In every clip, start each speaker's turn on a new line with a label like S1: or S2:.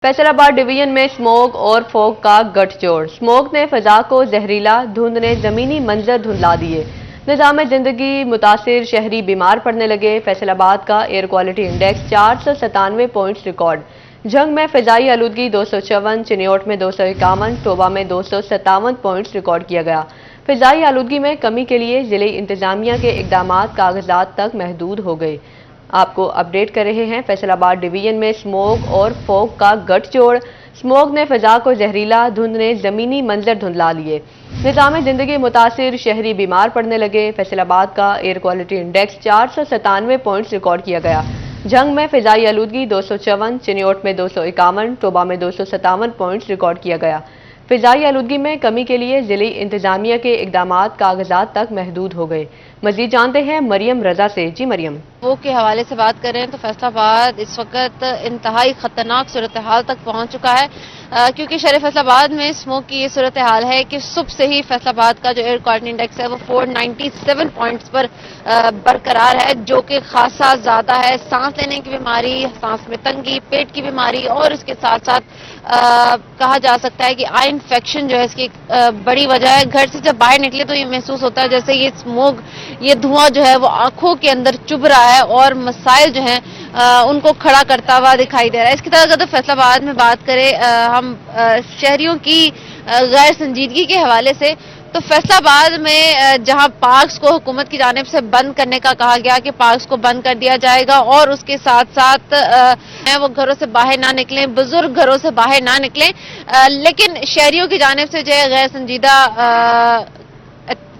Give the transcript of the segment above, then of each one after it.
S1: فیصل آباد ڈویژن میں اسموگ اور فوگ کا گٹھ جوڑ۔ اسموگ نے فضا کو زہریلا، دھند نے زمینی منظر دھندلا دیے۔ نظام زندگی متاثر، شہری بیمار پڑنے لگے۔ فیصل آباد کا air quality index 497 points record. Jhang میں فضائی آلودگی 254، چنیوٹ میں 251، ٹوبہ میں 257 پوائنٹس ریکارڈ کیا گیا۔ فضائی آلودگی میں کمی کے لیے ضلعی انتظامیہ کے اقدامات کاغذات تک محدود ہو گئے۔ آپ کو اپڈیٹ کر رہے ہیں فیصل آباد ڈویژن میں اسموگ اور فوگ کا گٹھ جوڑ۔ اسموگ نے فضا کو زہریلا، دھند نے زمینی منظر دھندلا لیے۔ نظام زندگی متاثر، شہری بیمار پڑنے لگے۔ فیصل آباد کا air quality index 497 points record کیا گیا۔ جھنگ میں فضائی آلودگی 254، چنیوٹ میں 251، ٹوبہ میں 257 پوائنٹس ریکارڈ کیا گیا۔ فضائی آلودگی میں کمی کے لیے ضلعی انتظامیہ کے اقدامات کاغذات تک محدود ہو گئے۔ مزید جانتے ہیں مریم رضا سے۔ جی مریم۔
S2: وہ کے حوالے سے بات کریں تو فیصل آباد اس وقت انتہائی خطرناک صورتحال تک پہنچ چکا ہے، کیونکہ شہر فیصل آباد میں اسموگ کی یہ صورتحال ہے کہ صبح سے ہی فیصل آباد کا جو ایئر کوالٹی انڈیکس ہے وہ 497 پوائنٹس پر برقرار ہے، جو کہ خاصا زیادہ ہے۔ سانس لینے کی بیماری، سانس میں تنگی، پیٹ کی بیماری اور اس کے ساتھ ساتھ کہا جا سکتا ہے کہ آئی انفیکشن جو ہے اس کی بڑی وجہ ہے۔ گھر سے جب باہر نکلے تو یہ محسوس ہوتا ہے جیسے یہ اسموگ، یہ دھواں جو ہے وہ آنکھوں کے اندر چبھ رہا ہے اور مسائل جو ہیں ان کو کھڑا کرتا ہوا دکھائی دے رہا ہے۔ اس کی طرح اگر فیصل آباد میں بات کریں ہم شہریوں کی غیر سنجیدگی کے حوالے سے، تو فیصل آباد میں جہاں پارکس کو حکومت کی جانب سے بند کرنے کا کہا گیا کہ پارکس کو بند کر دیا جائے گا اور اس کے ساتھ ساتھ وہ گھروں سے باہر نہ نکلیں، بزرگ گھروں سے باہر نہ نکلیں، لیکن شہریوں کی جانب سے جو ہے غیر سنجیدہ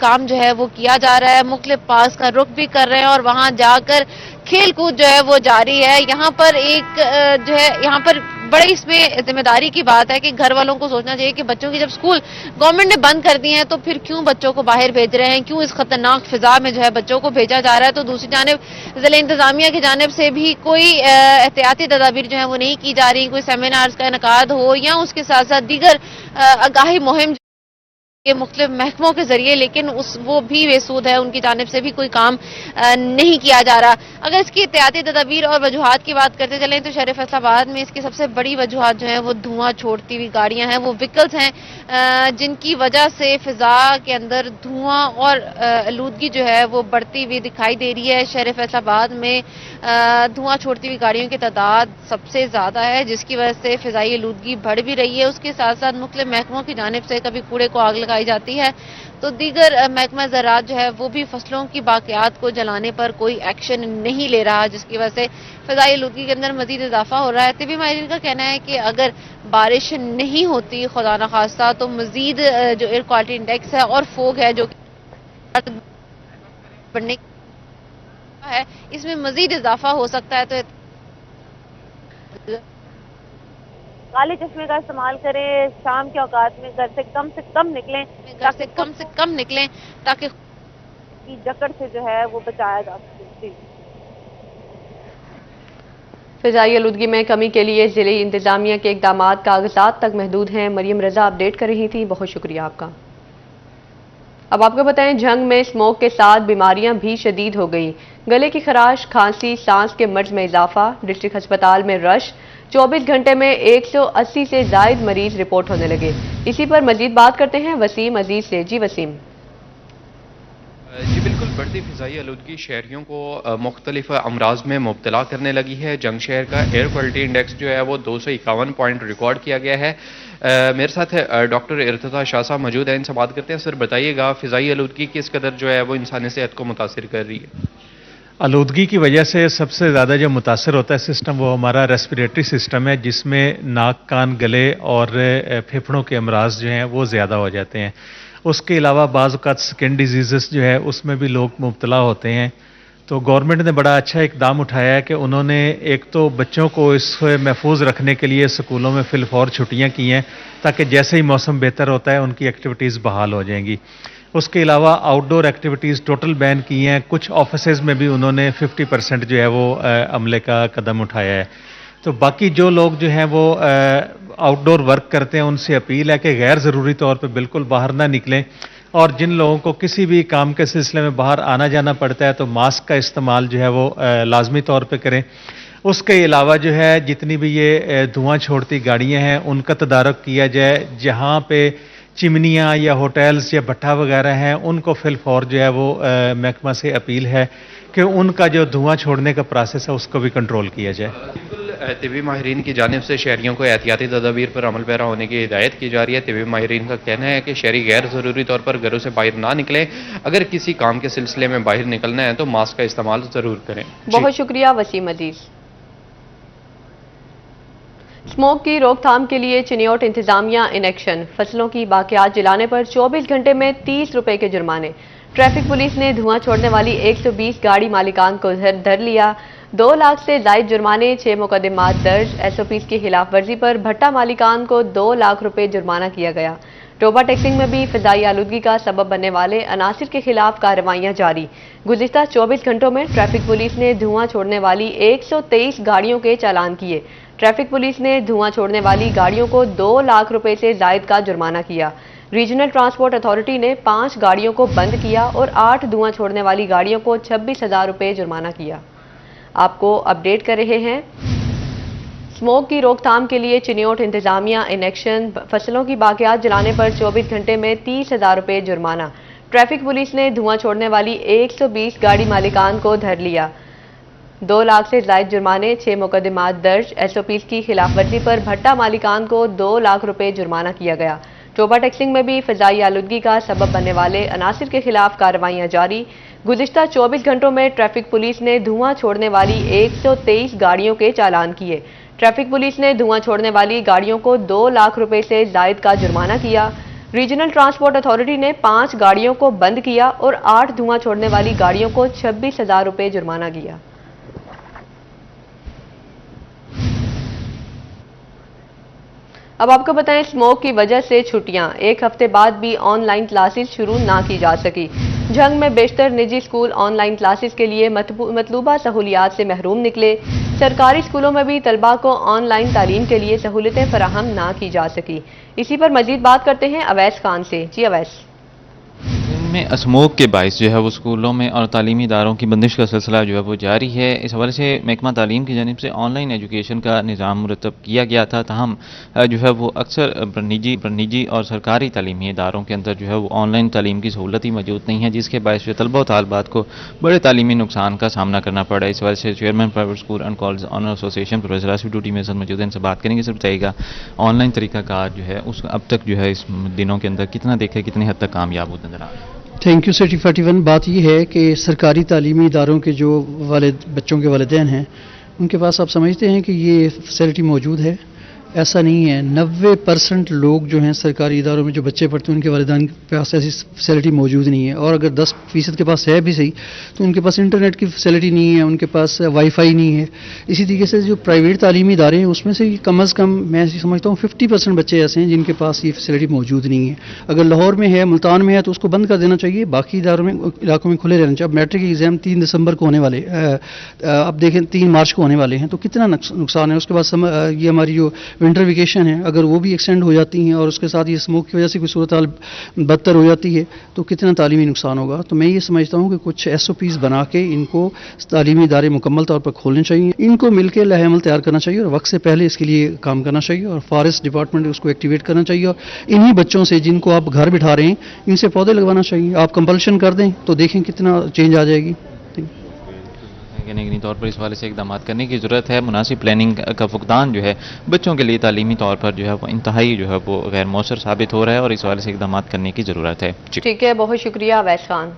S2: کام جو ہے وہ کیا جا رہا ہے۔ مختلف پارکس کا رخ بھی کر رہے ہیں اور وہاں جا کر کھیل کود جو ہے وہ جاری ہے۔ یہاں پر جو ہے یہاں پر بڑی اس میں ذمہ داری کی بات ہے کہ گھر والوں کو سوچنا چاہیے کہ بچوں کی جب اسکول گورنمنٹ نے بند کر دی ہیں تو پھر کیوں بچوں کو باہر بھیج رہے ہیں، کیوں اس خطرناک فضا میں جو ہے بچوں کو بھیجا جا رہا ہے۔ تو دوسری جانب ضلع انتظامیہ کی جانب سے بھی کوئی احتیاطی تدابیر جو ہے وہ نہیں کی جا رہی، کوئی سیمینارز کا انعقاد ہو یا اس کے ساتھ ساتھ دیگر آگاہی مہم کے مختلف محکموں کے ذریعے، لیکن وہ بھی بے سود ہے، ان کی جانب سے بھی کوئی کام نہیں کیا جا رہا۔ اگر اس کی احتیاطی تدابیر اور وجوہات کی بات کرتے چلیں تو شہر فیصل آباد میں اس کی سب سے بڑی وجوہات جو ہیں وہ دھواں چھوڑتی ہوئی گاڑیاں ہیں، وہ وہیکلز ہیں جن کی وجہ سے فضا کے اندر دھواں اور آلودگی جو ہے وہ بڑھتی ہوئی دکھائی دے رہی ہے۔ شہر فیصل آباد میں دھواں چھوڑتی ہوئی گاڑیوں کی تعداد سب سے زیادہ ہے، جس کی وجہ سے فضائی آلودگی بڑھ بھی رہی ہے۔ اس کے ساتھ ساتھ مختلف محکموں کی جانب سے کبھی کوڑے کو آگ لگائی جاتی ہے تو دیگر محکمہ زراعت جو ہے وہ بھی فصلوں کی باقیات کو جلانے پر کوئی ایکشن نہیں لے رہا، جس کی وجہ سے فضائی آلودگی کے اندر مزید اضافہ ہو رہا ہے۔ طبی ماہرین کا کہنا ہے کہ اگر بارش نہیں ہوتی خدا نخواستہ تو مزید جو ایئر کوالٹی انڈیکس ہے اور فوگ ہے جو بڑھنے ہے، اس میں مزید اضافہ ہو سکتا ہے۔ تو کالے چشمے کا استعمال کریں، شام کے اوقات میں گھر سے کم نکلیں تاکہ جکڑ سے جو ہے وہ بچایا جا سکے۔
S1: فضائی آلودگی میں کمی کے لیے ضلعی انتظامیہ کے اقدامات کاغذات تک محدود ہیں۔ مریم رضا اپڈیٹ کر رہی تھی، بہت شکریہ آپ کا۔ اب آپ کو بتائیں جھنگ میں اسموگ کے ساتھ بیماریاں بھی شدید ہو گئی۔ گلے کی خراش، کھانسی، سانس کے مرض میں اضافہ، ڈسٹرکٹ ہسپتال میں رش، 24 گھنٹے میں 180 سے زائد مریض رپورٹ ہونے لگے۔ اسی پر مزید بات کرتے ہیں وسیم عزیز سے۔ جی وسیم۔
S3: جی بالکل، بڑھتی فضائی آلودگی شہریوں کو مختلف امراض میں مبتلا کرنے لگی ہے۔ جنگ شہر کا ایئر کوالٹی انڈیکس جو ہے وہ 251 پوائنٹ ریکارڈ کیا گیا ہے۔ میرے ساتھ ڈاکٹر ارتضیٰ شاہ صاحب موجود ہیں، ان سے بات کرتے ہیں۔ سر بتائیے گا فضائی آلودگی کس قدر جو ہے وہ انسانی صحت کو متاثر کر رہی ہے؟
S4: آلودگی کی وجہ سے سب سے زیادہ جو متاثر ہوتا ہے سسٹم وہ ہمارا ریسپیریٹری سسٹم ہے، جس میں ناک، کان، گلے اور پھیپھڑوں کے امراض جو ہیں وہ زیادہ ہو جاتے ہیں۔ اس کے علاوہ بعض اوقات سکن ڈیزیزز جو ہے اس میں بھی لوگ مبتلا ہوتے ہیں۔ تو گورنمنٹ نے بڑا اچھا اقدام اٹھایا ہے کہ انہوں نے ایک تو بچوں کو اس سے محفوظ رکھنے کے لیے سکولوں میں فی الفور چھٹیاں کی ہیں تاکہ جیسے ہی موسم بہتر ہوتا ہے ان کی ایکٹیویٹیز بحال ہو جائیں گی۔ اس کے علاوہ آؤٹ ڈور ایکٹیویٹیز ٹوٹل بین کی ہیں، کچھ آفیسز میں بھی انہوں نے 50% جو ہے وہ عملے کا قدم اٹھایا ہے۔ تو باقی جو لوگ جو ہیں وہ آؤٹ ڈور ورک کرتے ہیں ان سے اپیل ہے کہ غیر ضروری طور پہ بالکل باہر نہ نکلیں، اور جن لوگوں کو کسی بھی کام کے سلسلے میں باہر آنا جانا پڑتا ہے تو ماسک کا استعمال جو ہے وہ لازمی طور پہ کریں۔ اس کے علاوہ جو ہے جتنی بھی یہ دھواں چھوڑتی گاڑیاں ہیں ان کا تدارک کیا جائے. جہاں پہ چمنیاں یا ہوٹلز یا بھٹا وغیرہ ہیں ان کو فی الفور جو ہے وہ محکمہ سے اپیل ہے کہ ان کا جو دھواں چھوڑنے کا پروسیس ہے اس کو بھی کنٹرول کیا جائے.
S3: طبی ماہرین کی جانب سے شہریوں کو احتیاطی تدابیر پر عمل پیرا ہونے کی ہدایت کی جا رہی ہے. طبی ماہرین کا کہنا ہے کہ شہری غیر ضروری طور پر گھروں سے باہر نہ نکلیں. اگر کسی کام کے سلسلے میں باہر نکلنا ہے تو ماسک کا استعمال ضرور کریں.
S1: بہت شکریہ وسیم عزیز. اسموک کی روک تھام کے لیے چنیوٹ انتظامیہ ان ایکشن. فصلوں کی باقیات جلانے پر 24 گھنٹے میں 30 روپے کے جرمانے. ٹریفک پولیس نے دھواں چھوڑنے والی 120 گاڑی مالکان کو دھر لیا. 2 لاکھ سے زائد جرمانے. 6 مقدمات درج. SOPs کی خلاف ورزی پر بھٹا مالکان کو 2 لاکھ روپے جرمانہ کیا گیا. ٹوبا ٹیکسنگ میں بھی فضائی آلودگی کا سبب بننے والے عناصر کے خلاف کارروائیاں جاری. گزشتہ 24 گھنٹوں میں ٹریفک پولیس نے دھواں چھوڑنے والی 123 گاڑیوں کے چالان کیے. ٹریفک پولیس نے دھواں چھوڑنے والی گاڑیوں کو 2 لاکھ روپے سے زائد کا جرمانہ کیا. ریجنل ٹرانسپورٹ اتھارٹی نے 5 گاڑیوں کو بند کیا اور 8 دھواں چھوڑنے والی گاڑیوں کو 26,000 روپے جرمانہ کیا. آپ کو اپڈیٹ کر رہے ہیں. اسموک کی روک تھام کے لیے چنیوٹ انتظامیہ ان ایکشن. فصلوں کی باقیات جلانے پر 24 گھنٹے میں 30,000 روپے جرمانہ. ٹریفک پولیس نے دھواں چھوڑنے والی 120 گاڑی مالکان کو دھر لیا. 2 لاکھ سے زائد جرمانے. 6 مقدمات درج. SOPs کی خلاف ورزی پر بھٹا مالکان کو 2 لاکھ روپے جرمانہ کیا گیا. ٹوبا ٹیکسنگ میں بھی فضائی آلودگی کا سبب بننے والے عناصر کے خلاف کارروائیاں جاری. گزشتہ 24 گھنٹوں میں ٹریفک پولیس نے دھواں چھوڑنے والی 123 گاڑیوں کے چالان کیے. ٹریفک پولیس نے دھواں چھوڑنے والی گاڑیوں کو 2 لاکھ روپے سے زائد کا جرمانہ کیا. ریجنل ٹرانسپورٹ اتھارٹی نے 5 گاڑیوں کو بند کیا اور 8 دھواں چھوڑنے والی گاڑیوں کو 26,000 روپے جرمانہ کیا. اب آپ کو بتائیں اسموک کی وجہ سے چھٹیاں. 1 ہفتے بعد بھی آن لائن کلاسز شروع نہ کی جا سکی. جنگ میں بیشتر نجی اسکول آن لائن کلاسز کے لیے مطلوبہ سہولیات سے محروم نکلے. سرکاری اسکولوں میں بھی طلباء کو آن لائن تعلیم کے لیے سہولتیں فراہم نہ کی جا سکی. اسی پر مزید بات کرتے ہیں اویس خان سے. جی اویس.
S5: میں اسموک کے باعث جو ہے وہ اسکولوں میں اور تعلیمی اداروں کی بندش کا سلسلہ جو ہے وہ جاری ہے. اس حوالے سے محکمہ تعلیم کی جانب سے آن لائن ایجوکیشن کا نظام مرتب کیا گیا تھا. تاہم جو ہے وہ اکثر نجی اور سرکاری تعلیمی اداروں کے اندر جو ہے وہ آن لائن تعلیم کی سہولت ہی موجود نہیں ہے، جس کے باعث جو طلبہ و طالبات کو بڑے تعلیمی نقصان کا سامنا کرنا پڑا ہے. اس حوالے سے chairman private school and college owner association professor Asif duty میں موجود ہیں. ان سے بات کریں گے. سر بتائیے گا آن لائن طریقہ کار جو ہے اس اب تک جو ہے اس دنوں کے اندر کتنا دیکھے، کتنے حد تک کامیاب ہوتا نظر آ رہا ہے؟
S6: تھینک یو سیٹی 41. بات یہ ہے کہ سرکاری تعلیمی اداروں کے جو بچوں کے والدین ہیں ان کے پاس آپ سمجھتے ہیں کہ یہ فیسلٹی موجود ہے. ایسا نہیں ہے. 90% لوگ جو ہیں سرکاری اداروں میں جو بچے پڑھتے ہیں ان کے والدین کے پاس ایسی فیسلٹی موجود نہیں ہے. اور اگر 10% کے پاس ہے بھی صحیح تو ان کے پاس انٹرنیٹ کی فیسلٹی نہیں ہے، ان کے پاس وائی فائی نہیں ہے. اسی طریقے سے جو پرائیویٹ تعلیمی ادارے ہیں اس میں سے کم از کم میں سمجھتا ہوں 50% بچے ایسے ہیں جن کے پاس یہ فیسلٹی موجود نہیں ہے. اگر لاہور میں ہے، ملتان میں ہے تو اس کو بند کر دینا چاہیے. باقی علاقوں میں کھلے رہنا چاہیے. اب میٹرک ایگزام 3 دسمبر کو ہونے والے، اب دیکھیں 3 مارچ کو ہونے والے ہیں تو کتنا نقصان ہے. اس کے بعد یہ ہماری جو ونٹر ویکیشن ہے اگر وہ بھی ایکسٹینڈ ہو جاتی ہیں اور اس کے ساتھ یہ اسموک کی وجہ سے کوئی صورتحال بدتر ہو جاتی ہے تو کتنا تعلیمی نقصان ہوگا. تو میں یہ سمجھتا ہوں کہ کچھ SOPs بنا کے ان کو تعلیمی ادارے مکمل طور پر کھولنے چاہیے. ان کو مل کے لائحہ عمل تیار کرنا چاہیے اور وقت سے پہلے اس کے لیے کام کرنا چاہیے اور فارسٹ ڈپارٹمنٹ اس کو ایکٹیویٹ کرنا چاہیے. اور انہی بچوں سے جن کو آپ گھر بٹھا رہے ہیں ان سے پودے لگوانا چاہیے. آپ کمپلشن کر دیں تو دیکھیں کتنا چینج آ جائے گی.
S5: یقینی طور پر اس حوالے سے اقدامات کرنے کی ضرورت ہے. مناسب پلاننگ کا فقدان جو ہے بچوں کے لیے تعلیمی طور پر جو ہے وہ انتہائی جو ہے وہ غیر مؤثر ثابت ہو رہا ہے اور اس حوالے سے اقدامات کرنے کی ضرورت ہے.
S1: ٹھیک ہے، بہت شکریہ اویس خان.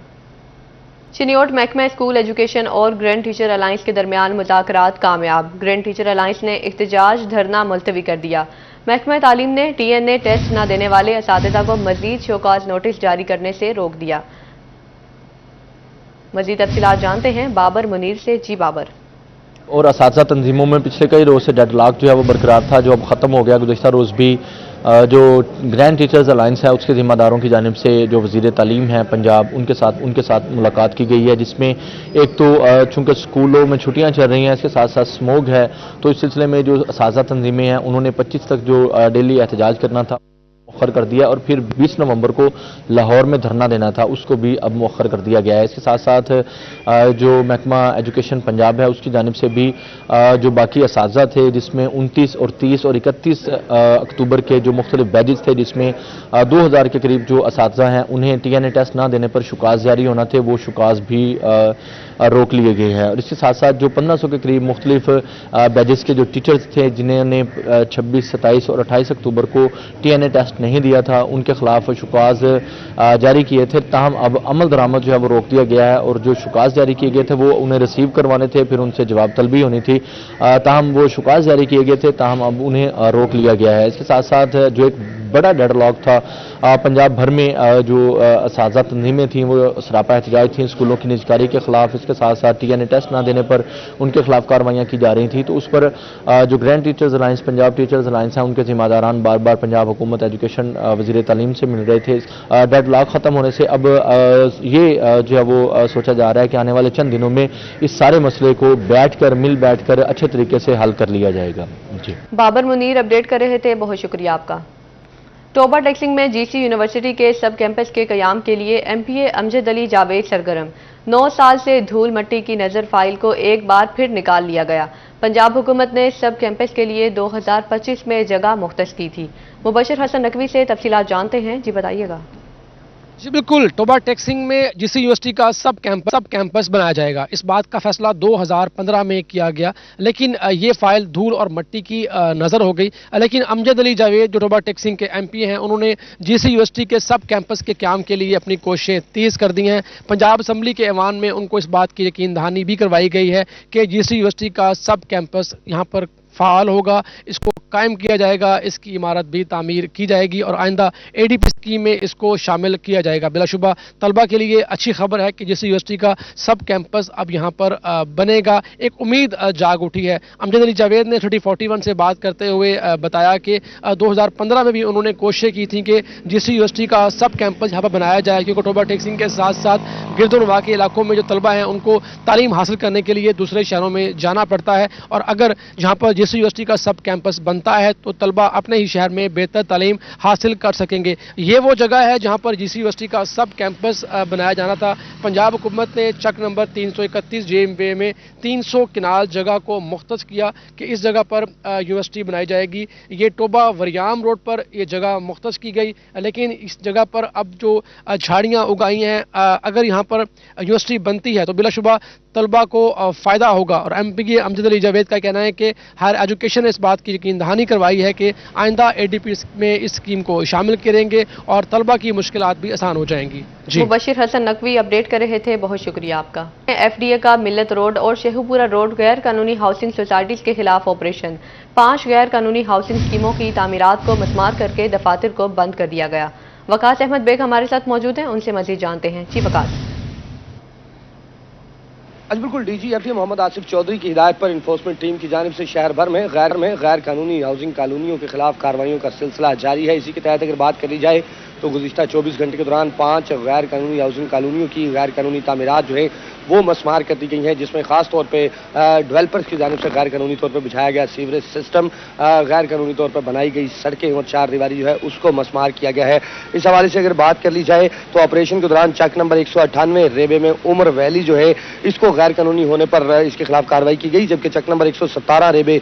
S1: چنیوٹ محکمہ اسکول ایجوکیشن اور گرینڈ ٹیچر الائنس کے درمیان مذاکرات کامیاب. گرینڈ ٹیچر الائنس نے احتجاج دھرنا ملتوی کر دیا. محکمہ تعلیم نے TNA ٹیسٹ نہ دینے والے اساتذہ کو مزید شوکاز نوٹس جاری کرنے سے روک دیا. مزید تفصیلات جانتے ہیں بابر منیر سے. جی بابر.
S7: اور اساتذہ تنظیموں میں پچھلے کئی روز سے ڈیڈ لاک جو ہے وہ برقرار تھا جو اب ختم ہو گیا. گزشتہ روز بھی جو گرینڈ ٹیچرز الائنس ہے اس کے ذمہ داروں کی جانب سے جو وزیر تعلیم ہے پنجاب ان کے ساتھ ملاقات کی گئی ہے جس میں ایک تو چونکہ اسکولوں میں چھٹیاں چل رہی ہیں اس کے ساتھ ساتھ اسموگ ہے تو اس سلسلے میں جو اساتذہ تنظیمیں ہیں انہوں نے 25 تک جو ڈیلی احتجاج کرنا تھا مؤخر کر دیا اور پھر 20 نومبر کو لاہور میں دھرنا دینا تھا اس کو بھی اب مؤخر کر دیا گیا ہے۔ اس کے ساتھ ساتھ جو محکمہ ایجوکیشن پنجاب ہے اس کی جانب سے بھی جو باقی اساتذہ تھے جس میں 29 اور 30 اور 31 اکتوبر کے جو مختلف بیجز تھے جس میں 2000 کے قریب جو اساتذہ ہیں انہیں ٹی این اے ٹیسٹ نہ دینے پر شکاز جاری ہونا تھے، وہ شکاز بھی روک لیے گئے ہیں۔ اور اس کے ساتھ ساتھ جو 1500 کے قریب مختلف بیجز کے جو ٹیچرز تھے جنہوں نے 26، 27 اور 28 اکتوبر کو ٹی این اے ٹیسٹ نہیں دیا تھا ان کے خلاف شکاز جاری کیے تھے، تاہم اب عمل درآمد جو ہے وہ روک دیا گیا ہے اور جو شکاز جاری کیے گئے تھے وہ انہیں ریسیو کروانے تھے، پھر ان سے جواب طلبی ہونی تھی، تاہم وہ شکاز جاری کیے گئے تھے تاہم اب انہیں روک لیا گیا ہے۔ اس کے ساتھ ساتھ جو ایک بڑا ڈیڈ لاک تھا پنجاب بھر میں جو اساتذہ تنظیمیں تھیں وہ سراپا احتجاج تھیں اسکولوں کی نجکاری کے خلاف، اس کے ساتھ ساتھ ٹی این اے ٹیسٹ نہ دینے پر ان کے خلاف کارروائیاں کی جا رہی تھیں، تو اس پر جو grand teachers alliance Punjab teachers alliance ہیں ان کے ذمہ داران بار بار پنجاب حکومت ایجوکیشن وزیر تعلیم سے مل رہے تھے۔ ڈیڈ لاک ختم ہونے سے اب یہ جو ہے وہ سوچا جا رہا ہے کہ آنے والے چند دنوں میں اس سارے مسئلے کو بیٹھ کر اچھے طریقے سے حل کر لیا جائے گا۔ جی
S1: بابر منیر اپڈیٹ کر رہے تھے، بہت شکریہ آپ کا۔ ٹوبا ٹیکسنگ میں جی سی یونیورسٹی کے سب کیمپس کے قیام کے لیے ایم پی اے امجد علی جاوید سرگرم۔ 9 سال سے دھول مٹی کی نظر فائل کو ایک بار پھر نکال لیا گیا۔ پنجاب حکومت نے سب کیمپس کے لیے 2025 میں جگہ مختص کی تھی۔ مبشر حسن نقوی سے تفصیلات جانتے ہیں، جی بتائیے گا۔
S8: جی بالکل، ٹوبا ٹیکسنگ میں جی سی یونیورسٹی کا سب کیمپس بنایا جائے گا۔ اس بات کا فیصلہ 2015 میں کیا گیا، لیکن یہ فائل دھول اور مٹی کی نظر ہو گئی۔ لیکن امجد علی جاوید جو ٹوبا ٹیکسنگ کے ایم پی ہیں انہوں نے جی سی یونیورسٹی کے سب کیمپس کے قیام کے لیے اپنی کوششیں تیز کر دی ہیں۔ پنجاب اسمبلی کے ایوان میں ان کو اس بات کی یقین دہانی بھی کروائی گئی ہے کہ جی سی یونیورسٹی کا سب کیمپس یہاں پر فعال ہوگا، اس کو قائم کیا جائے گا، اس کی عمارت بھی تعمیر کی جائے گی اور آئندہ اے ڈی پی اسکیم میں اس کو شامل کیا جائے گا۔ بلا شبہ طلبہ کے لیے اچھی خبر ہے کہ جس یونیورسٹی کا سب کیمپس اب یہاں پر بنے گا، ایک امید جاگ اٹھی ہے۔ امجد علی جاوید نے 3041 سے بات کرتے ہوئے بتایا کہ 2015 میں بھی انہوں نے کوششیں کی تھیں کہ جس یونیورسٹی کا سب کیمپس یہاں پر بنایا جائے، کیونکہ ٹوبا ٹیکسنگ کے ساتھ ساتھ گرد و نواح کے علاقوں میں جو طلبہ ہیں ان کو تعلیم حاصل کرنے کے لیے دوسرے شہروں میں جانا پڑتا ہے، اور اگر یہاں پر جس یونیورسٹی کا سب کیمپس بنتا ہے تو طلبہ اپنے ہی شہر میں بہتر تعلیم حاصل کر سکیں گے۔ یہ وہ جگہ ہے جہاں پر جی سی یونیورسٹی کا سب کیمپس بنایا جانا تھا۔ پنجاب حکومت نے چک نمبر 331 جے ایم وے میں 300 کنال جگہ کو مختص کیا کہ اس جگہ پر یونیورسٹی بنائی جائے گی۔ یہ ٹوبا وریام روڈ پر یہ جگہ مختص کی گئی، لیکن اس جگہ پر اب جو جھاڑیاں اگائی ہیں، اگر یہاں پر یونیورسٹی بنتی ہے تو بلا شبہ طلبہ کو فائدہ ہوگا۔ اور ایم پی امجد علی جاوید کا کہنا ہے کہ ہائر ایجوکیشن نے اس بات کی یقین دہانی کروائی ہے کہ آئندہ اے ڈی پی میں اس اسکیم کو شامل کریں گے اور طلبہ کی مشکلات بھی آسان ہو جائیں گی۔
S1: مبشر حسن نقوی اپڈیٹ کر رہے تھے، بہت شکریہ آپ کا۔ ایف ڈی اے کا ملت روڈ اور شیخو پورہ روڈ غیر قانونی ہاؤسنگ سوسائٹیز کے خلاف آپریشن۔ 5 غیر قانونی ہاؤسنگ اسکیموں کی تعمیرات کو مسمار کر کے دفاتر کو بند کر دیا گیا۔ وقاص احمد بیگ ہمارے ساتھ موجود ہیں، ان سے مزید جانتے ہیں۔ جی وقاص۔
S9: بالکل، ڈی جی ایف ڈی محمد آصف چودھری کی ہدایت پر انفورسمنٹ ٹیم کی جانب سے شہر بھر میں غیر قانونی ہاؤسنگ کالونیوں کے خلاف کارروائیوں کا سلسلہ جاری ہے۔ اسی کے تحت اگر بات کری جائے تو گزشتہ 24 گھنٹے کے دوران 5 غیر قانونی ہاؤسنگ کالونیوں کی غیر قانونی تعمیرات جو ہے وہ مسمار کر دی گئی ہیں، جس میں خاص طور پہ ڈیولپرز کی جانب سے غیر قانونی طور پہ بچھایا گیا سیوریج سسٹم، غیر قانونی طور پر بنائی گئی سڑکیں اور 4 دیواری جو ہے اس کو مسمار کیا گیا ہے۔ اس حوالے سے اگر بات کر لی جائے تو آپریشن کے دوران چک نمبر 198 ریبے میں عمر ویلی جو ہے اس کو غیر قانونی ہونے پر اس کے خلاف کارروائی کی گئی، جبکہ چک نمبر 117 ریبے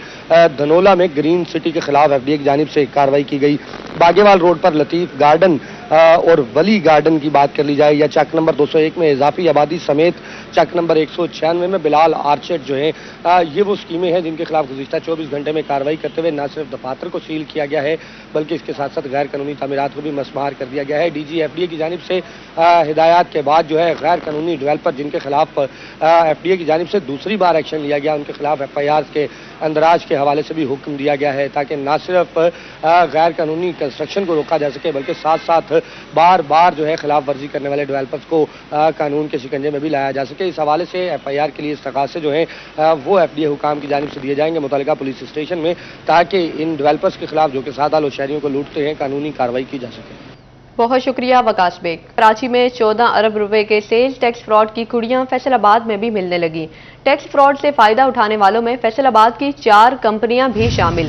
S9: دھنولا میں گرین سٹی کے خلاف ایف ڈی اے کی جانب سے کارروائی کی گئی۔ باگیوال روڈ پر لطیف گارڈن اور ولی گارڈن کی بات کر لی جائے یا چک نمبر 201 میں اضافی آبادی سمیت چک نمبر 196 میں بلال آرچڈ جو ہے یہ وہ اسکیمیں ہیں جن کے خلاف گزشتہ 24 گھنٹے میں کارروائی کرتے ہوئے نہ صرف دفاتر کو سیل کیا گیا ہے بلکہ اس کے ساتھ ساتھ غیر قانونی تعمیرات کو بھی مسمار کر دیا گیا ہے۔ D G F D A کی جانب سے ہدایات کے بعد جو ہے غیر قانونی ڈیولپر جن کے خلاف ایف ڈی اے کی جانب سے دوسری بار ایکشن لیا گیا ان کے خلاف ایف آئی آر کے اندراج کے حوالے سے بھی حکم دیا گیا ہے تاکہ نہ صرف غیر قانونی کنسٹرکشن کو روکا جا سکے بلکہ ساتھ ساتھ بار بار جو ہے خلاف ورزی کرنے والے ڈیولپرز کو قانون کے شکنجے میں بھی لایا جا سکے۔ اس حوالے سے ایف آئی آر کے لیے استغاثے جو ہیں وہ ایف ڈی اے حکام کی جانب سے دیے جائیں گے متعلقہ پولیس اسٹیشن میں تاکہ ان ڈیولپرز کے خلاف جو کہ سادہ لوگ شہریوں کو لوٹتے ہیں قانونی کارروائی کی جا سکے۔
S1: بہت شکریہ وقاص بیگ۔ کراچی میں 14 ارب روپے کے سیلز ٹیکس فراڈ کی کڑیاں فیصل آباد میں بھی ملنے لگی۔ ٹیکس فراڈ سے فائدہ اٹھانے والوں میں فیصل آباد کی 4 کمپنیاں بھی شامل۔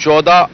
S10: 14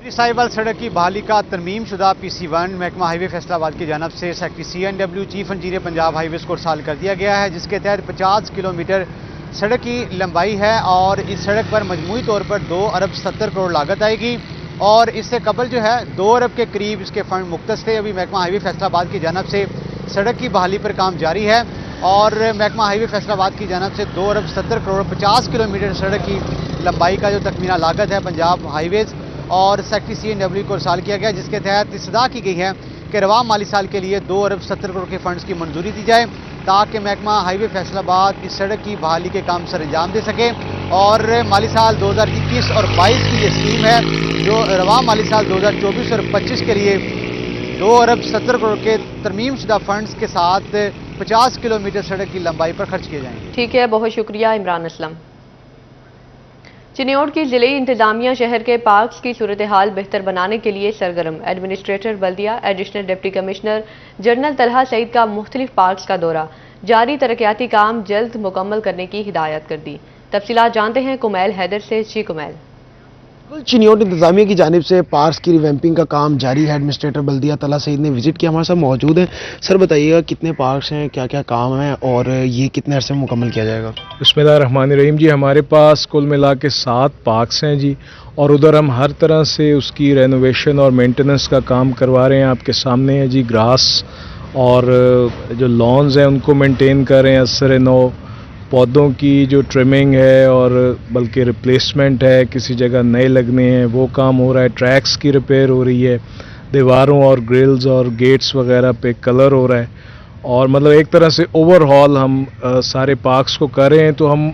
S11: سائبل سڑک کی بحالی کا ترمیم شدہ PC1 محکمہ ہائی وے فیصل آباد کی جانب سے secretary CNW chief engineer Punjab highways ویز کو ارسال کر دیا گیا ہے، جس کے تحت 50 کلومیٹر سڑک کی لمبائی ہے اور اس سڑک پر مجموعی طور پر 2 ارب 70 کروڑ لاگت آئے گی اور اس سے قبل جو ہے 2 ارب کے قریب اس کے فنڈ مختص تھے۔ ابھی محکمہ ہائی وے فیصل آباد کی جانب سے سڑک کی بحالی پر کام جاری ہے اور محکمہ ہائی وے فیصل آباد کی جانب سے 2 ارب 70 کروڑ 50 کلومیٹر سڑک کی لمبائی کا جو تخمینہ لاگت ہے پنجاب ہائی ویز اور سیکٹری CNW کو ارسال کیا گیا، جس کے تحت استدعا کی گئی ہے کہ رواں مالی سال کے لیے 2 ارب 70 کروڑ کے فنڈز کی منظوری دی جائے تاکہ محکمہ ہائی وے فیصل آباد اس سڑک کی بحالی کے کام سر انجام دے سکے اور مالی سال 2021 اور 22 کی یہ اسکیم ہے جو رواں مالی سال 2024 اور 25 کے لیے 2 ارب 70 کروڑ کے ترمیم شدہ فنڈز کے ساتھ 50 کلومیٹر سڑک کی لمبائی پر خرچ کیے جائیں گے۔
S1: ٹھیک ہے، بہت شکریہ عمران اسلم۔ چنیوٹ کی ضلعی انتظامیہ شہر کے پارکس کی صورتحال بہتر بنانے کے لیے سرگرم، ایڈمنسٹریٹر بلدیہ additional deputy commissioner general Talha Saeed کا مختلف پارکس کا دورہ، جاری ترقیاتی کام جلد مکمل کرنے کی ہدایت کر دی۔ تفصیلات جانتے ہیں کمیل حیدر سے۔ جی کمیل۔
S12: چنیوٹ انتظامیہ کی جانب سے پارکس کی ریویمپنگ کا کام جاری ہے، ایڈمنسٹریٹر بلدیہ طلحہ سعید نے وزٹ کیا، ہمارے ساتھ موجود ہیں۔ سر بتائیے گا کتنے پارکس ہیں، کیا کیا کام ہیں اور یہ کتنے عرصے میں مکمل کیا جائے گا؟
S13: بسم اللہ الرحمن الرحیم جی، ہمارے پاس کل ملا کے 7 پارکس ہیں جی، اور ادھر ہم ہر طرح سے اس کی رینوویشن اور مینٹیننس کا کام کروا رہے ہیں۔ آپ کے سامنے ہے جی، گراس اور جو لانز ہیں ان کو مینٹین کر رہے ہیں، اثر نو پودوں کی جو ٹرمنگ ہے اور بلکہ ریپلیسمنٹ ہے، کسی جگہ نئے لگنے ہیں وہ کام ہو رہا ہے، ٹریکس کی ریپیئر ہو رہی ہے، دیواروں اور گرلز اور گیٹس وغیرہ پہ کلر ہو رہا ہے، اور مطلب ایک طرح سے اوور ہال ہم سارے پارکس کو کر رہے ہیں۔ تو ہم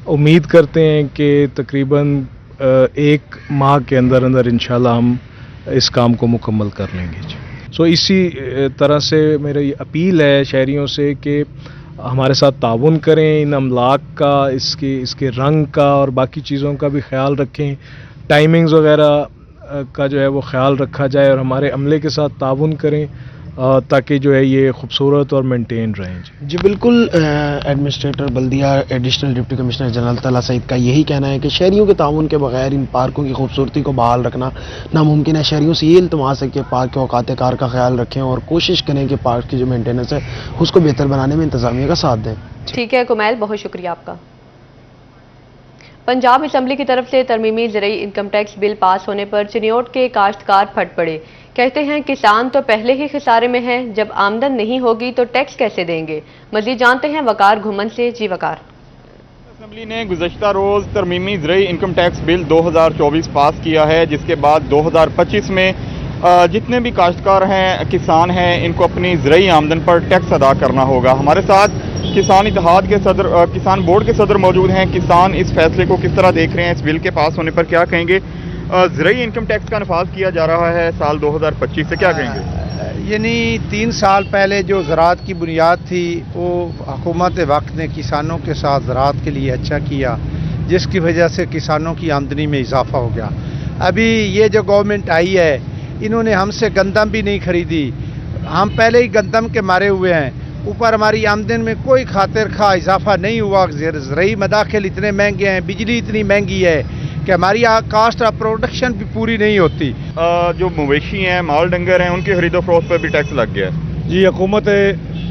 S13: امید کرتے ہیں کہ تقریباً 1 ماہ کے اندر انشاءاللہ ہم اس کام کو مکمل کر لیں گے جی۔ اسی طرح سے میری اپیل ہے شہریوں سے کہ ہمارے ساتھ تعاون کریں، ان املاک کا، اس کے رنگ کا اور باقی چیزوں کا بھی خیال رکھیں، ٹائمنگز وغیرہ کا جو ہے وہ خیال رکھا جائے اور ہمارے عملے کے ساتھ تعاون کریں تاکہ جو ہے یہ خوبصورت اور مینٹین رہیں
S12: جی بالکل۔ ایڈمنسٹریٹر بلدیہ additional deputy commissioner general Talha Saeed کا یہی کہنا ہے کہ شہریوں کے تعاون کے بغیر ان پارکوں کی خوبصورتی کو بحال رکھنا ناممکن ہے۔ شہریوں سے یہ التماس ہے کہ پارک کے اوقات کار کا خیال رکھیں اور کوشش کریں کہ پارک کی جو مینٹیننس ہے اس کو بہتر بنانے میں انتظامیہ کا ساتھ دیں۔
S1: ٹھیک ہے کمیل، بہت شکریہ آپ کا۔ پنجاب اسمبلی کی طرف سے ترمیمی زرعی انکم ٹیکس بل پاس ہونے پر چنیوٹ کے کاشتکار پھٹ پڑے، کہتے ہیں کسان تو پہلے ہی خسارے میں ہیں، جب آمدن نہیں ہوگی تو ٹیکس کیسے دیں گے؟ مزید جانتے ہیں وقار گھمن سے۔ جی وقار۔
S14: اسمبلی نے گزشتہ روز ترمیمی زرعی انکم ٹیکس بل 2024 پاس کیا ہے، جس کے بعد 2025 میں جتنے بھی کاشتکار ہیں، کسان ہیں، ان کو اپنی زرعی آمدن پر ٹیکس ادا کرنا ہوگا۔ ہمارے ساتھ کسان اتحاد کے صدر، کسان بورڈ کے صدر موجود ہیں۔ کسان اس فیصلے کو کس طرح دیکھ رہے ہیں؟ اس بل کے پاس ہونے پر کیا کہیں گے؟ زرعی انکم ٹیکس کا نفاذ کیا جا رہا ہے سال 2025 سے، کیا کہیں گے؟
S15: یعنی 3 سال پہلے جو زراعت کی بنیاد تھی وہ حکومت وقت نے کسانوں کے ساتھ زراعت کے لیے اچھا کیا، جس کی وجہ سے کسانوں کی آمدنی میں اضافہ ہو گیا۔ ابھی یہ جو گورنمنٹ آئی ہے انہوں نے ہم سے گندم بھی نہیں خریدی، ہم پہلے ہی گندم کے مارے ہوئے ہیں، اوپر ہماری آمدن میں کوئی خاطر خواہ اضافہ نہیں ہوا۔ زرعی مداخل اتنے مہنگے ہیں، بجلی اتنی مہنگی ہے کہ ہماری کاسٹ آف پروڈکشن بھی پوری نہیں ہوتی۔
S14: جو مویشی ہیں، مال ڈنگر ہیں، ان کی خرید و فروخت پر بھی ٹیکس لگ گیا ہے۔
S16: جی حکومت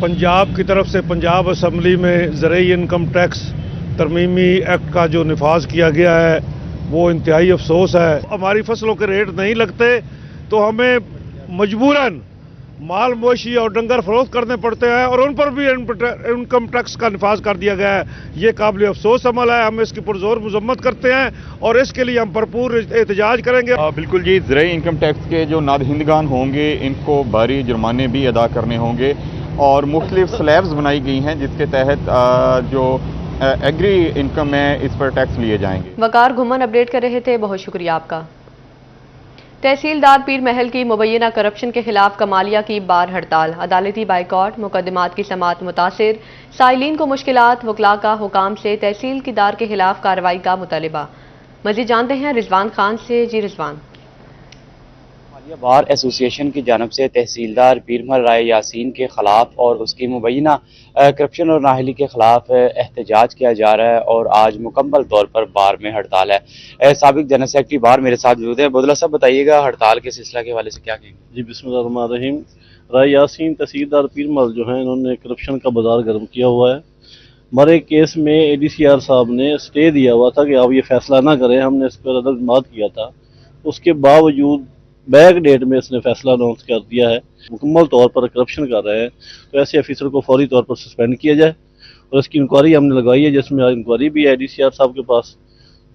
S16: پنجاب کی طرف سے پنجاب اسمبلی میں زرعی انکم ٹیکس ترمیمی ایکٹ کا جو نفاذ کیا گیا ہے وہ انتہائی افسوس ہے۔ ہماری فصلوں کے ریٹ نہیں لگتے تو ہمیں مجبوراً مال مویشی اور ڈنگر فروخت کرنے پڑتے ہیں اور ان پر بھی انکم ٹیکس کا نفاذ کر دیا گیا ہے۔ یہ قابل افسوس عمل ہے، ہم اس کی پرزور مذمت کرتے ہیں اور اس کے لیے ہم بھرپور احتجاج کریں گے۔
S14: بالکل جی، زرعی انکم ٹیکس کے جو نادہندگان ہوں گے ان کو بھاری جرمانے بھی ادا کرنے ہوں گے اور مختلف سلیبز بنائی گئی ہیں جس کے تحت جو ایگری انکم ہے اس پر ٹیکس لیے جائیں گے۔
S1: وقار گھمن اپڈیٹ کر رہے تھے، بہت شکریہ آپ کا۔ تحصیلدار پیر محل کی مبینہ کرپشن کے خلاف کمالیہ کی بار ہڑتال، عدالتی بائیکاٹ، مقدمات کی سماعت متاثر، سائلین کو مشکلات، وکلاء کا حکام سے تحصیلدار کے خلاف کارروائی کا مطالبہ۔ مزید جانتے ہیں رضوان خان سے۔ جی رضوان۔
S2: بار ایسوسیشن کی جانب سے تحصیلدار پیرمل رائے یاسین کے خلاف اور اس کی مبینہ کرپشن اور نااہلی کے خلاف احتجاج کیا جا رہا ہے اور آج مکمل طور پر بار میں ہڑتال ہے۔ سابق جنرل سیکرٹری بار میرے ساتھ موجود ہے۔ بدلہ صاحب بتائیے گا ہڑتال کے سلسلہ کے حوالے سے کیا کہیں گے؟
S4: جی بسم اللہ الرحمن الرحیم۔ رائے یاسین تحصیلدار پیرمل جو ہیں انہوں نے کرپشن کا بازار گرم کیا ہوا ہے۔ ہمارے کیس میں اے ڈی سی آر صاحب نے اسٹے دیا ہوا تھا کہ آپ یہ فیصلہ نہ کریں، ہم نے اس پر عدم کیا تھا، اس کے باوجود بیک ڈیٹ میں اس نے فیصلہ اناؤنس کر دیا ہے، مکمل طور پر کرپشن کر رہے ہیں، تو ایسے آفیسر کو فوری طور پر سسپینڈ کیا جائے اور اس کی انکوائری ہم نے لگائی ہے، جس میں انکوائری بھی ہے ڈی سی آر صاحب کے پاس۔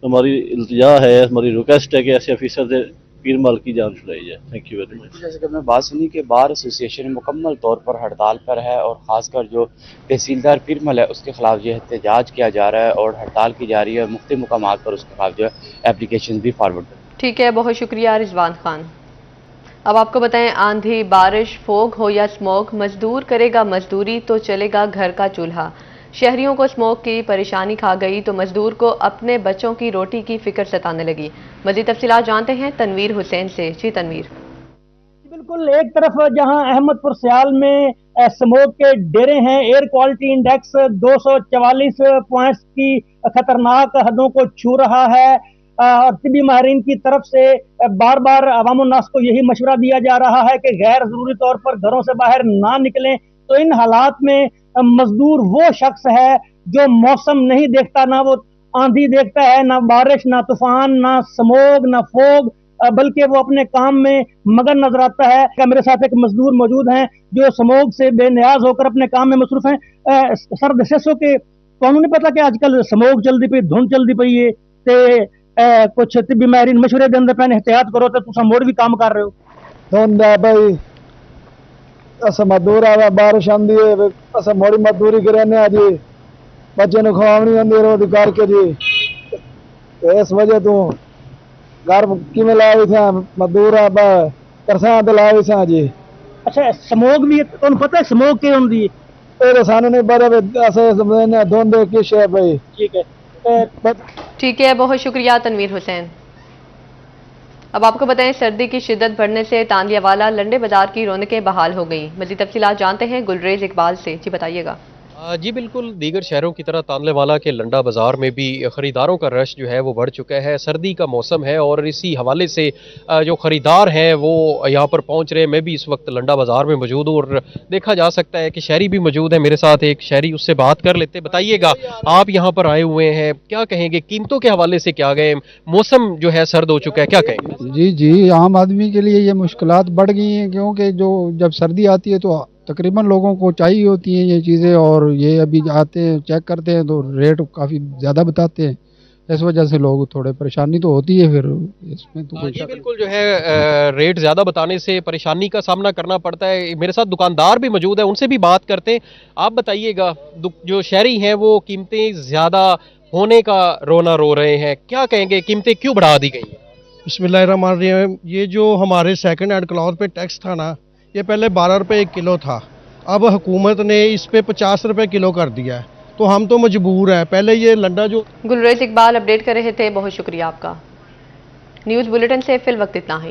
S4: ہماری التجا ہے، ہماری ریکویسٹ ہے کہ ایسے آفیسر سے پیرمل کی جان چھڑائی جائے۔ Thank you very much.
S2: جیسے کہ ہم نے بات سنی کہ بار ایسوسیشن مکمل طور پر ہڑتال پر ہے اور خاص کر جو تحصیلدار پیرمل ہے اس کے خلاف جو احتجاج کیا جا رہا ہے اور ہڑتال کی جا رہی ہے، مختلف مقامات پر اس کے خلاف جو ہے اپلیکیشن بھی فارورڈ کر۔
S1: ٹھیک ہے، بہت شکریہ رضوان خان۔ اب آپ کو بتائیں، آندھی، بارش، فوگ ہو یا اسموگ، مزدور کرے گا مزدوری تو چلے گا گھر کا چولہا۔ شہریوں کو اسموگ کی پریشانی کھا گئی تو مزدور کو اپنے بچوں کی روٹی کی فکر ستانے لگی۔ مزید تفصیلات جانتے ہیں تنویر حسین سے۔ جی تنویر۔
S17: بالکل، ایک طرف جہاں احمد پور سیال میں اسموگ کے ڈیرے ہیں، ایئر کوالٹی انڈیکس 244 پوائنٹس کی خطرناک حدوں کو چھو رہا ہے اور طبی ماہرین کی طرف سے بار بار عوام الناس کو یہی مشورہ دیا جا رہا ہے کہ غیر ضروری طور پر گھروں سے باہر نہ نکلیں۔ تو ان حالات میں مزدور وہ شخص ہے جو موسم نہیں دیکھتا، نہ وہ آندھی دیکھتا ہے، نہ بارش، نہ طوفان، نہ سموگ، نہ فوگ، بلکہ وہ اپنے کام میں مگن نظر آتا ہے۔ میرے ساتھ ایک مزدور موجود ہیں جو سموگ سے بے نیاز ہو کر اپنے کام میں مصروف ہیں۔ سر دسو کہ تمہیں نہیں پتا کہ آج کل سموگ چلتی پئی، دھند چلتی پئی ہے تے کچھ طبی ماہرین مشورے دیں پہ احتیاط کرو تو تم موڑ بھی کام کر رہے ہو؟
S18: دھند ہے بھائی، اصا مزدور آ، بارش آتی ہے، اصا موڑی مزدوری کرنے جی، بچے نو کھوانی آتی روٹی کر کے جی، اس وجہ تو گھر کیویں لائے تھے مزدور آ کرساں تے لائے تھے جی۔
S17: اچھا، سموگ بھی تمہیں پتہ ہے سموگ کی ہوندی ہے؟
S18: یہ سانو نہیں پتا، اصل سمجھنے دھند کش ہے بھائی۔
S17: ٹھیک ہے،
S1: ٹھیک ہے، بہت شکریہ تنویر حسین۔ اب آپ کو بتائیں، سردی کی شدت بڑھنے سے تاندیا والا لنڈے بازار کی رونقیں بحال ہو گئیں۔ مزید تفصیلات جانتے ہیں گلریز اقبال سے۔ جی بتائیے گا۔
S19: جی بالکل، دیگر شہروں کی طرح تانلے والا کے لنڈا بازار میں بھی خریداروں کا رش جو ہے وہ بڑھ چکا ہے۔ سردی کا موسم ہے اور اسی حوالے سے جو خریدار ہیں وہ یہاں پر پہنچ رہے ہیں۔ میں بھی اس وقت لنڈا بازار میں موجود ہوں اور دیکھا جا سکتا ہے کہ شہری بھی موجود ہے میرے ساتھ، ایک شہری، اس سے بات کر لیتے۔ بتائیے گا، آپ یہاں پر آئے ہوئے ہیں، کیا کہیں گے قیمتوں کے حوالے سے؟ کیا گئے، موسم جو ہے سرد ہو چکا ہے، کیا کہیں گے؟
S18: جی عام آدمی کے لیے یہ مشکلات بڑھ گئی ہیں، کیونکہ جب سردی آتی ہے تو تقریباً لوگوں کو چاہیے ہوتی ہیں یہ چیزیں، اور یہ ابھی آتے ہیں چیک کرتے ہیں تو ریٹ کافی زیادہ بتاتے ہیں، اس وجہ سے لوگ تھوڑے پریشانی تو ہوتی ہے۔ پھر اس میں تو
S19: جی بالکل، جو ہے ریٹ زیادہ بتانے سے پریشانی کا سامنا کرنا پڑتا ہے۔ میرے ساتھ دکاندار بھی موجود ہے، ان سے بھی بات کرتے ہیں۔ آپ بتائیے گا، جو شہری ہیں وہ قیمتیں زیادہ ہونے کا رونا رو رہے ہیں، کیا کہیں گے، قیمتیں کیوں بڑھا دی گئی ہیں؟
S20: بسم اللہ الرحمن الرحیم۔ یہ جو ہمارے سیکنڈ ہینڈ کلاتھ پہ ٹیکس تھا نا، یہ پہلے 12 روپے 1 کلو تھا، اب حکومت نے اس پہ 50 روپے کلو کر دیا ہے، تو ہم تو مجبور ہیں۔ پہلے یہ لنڈا جو
S1: گلریز اقبال اپڈیٹ کر رہے تھے، بہت شکریہ آپ کا۔ نیوز بلیٹن سے فی الوقت اتنا ہی۔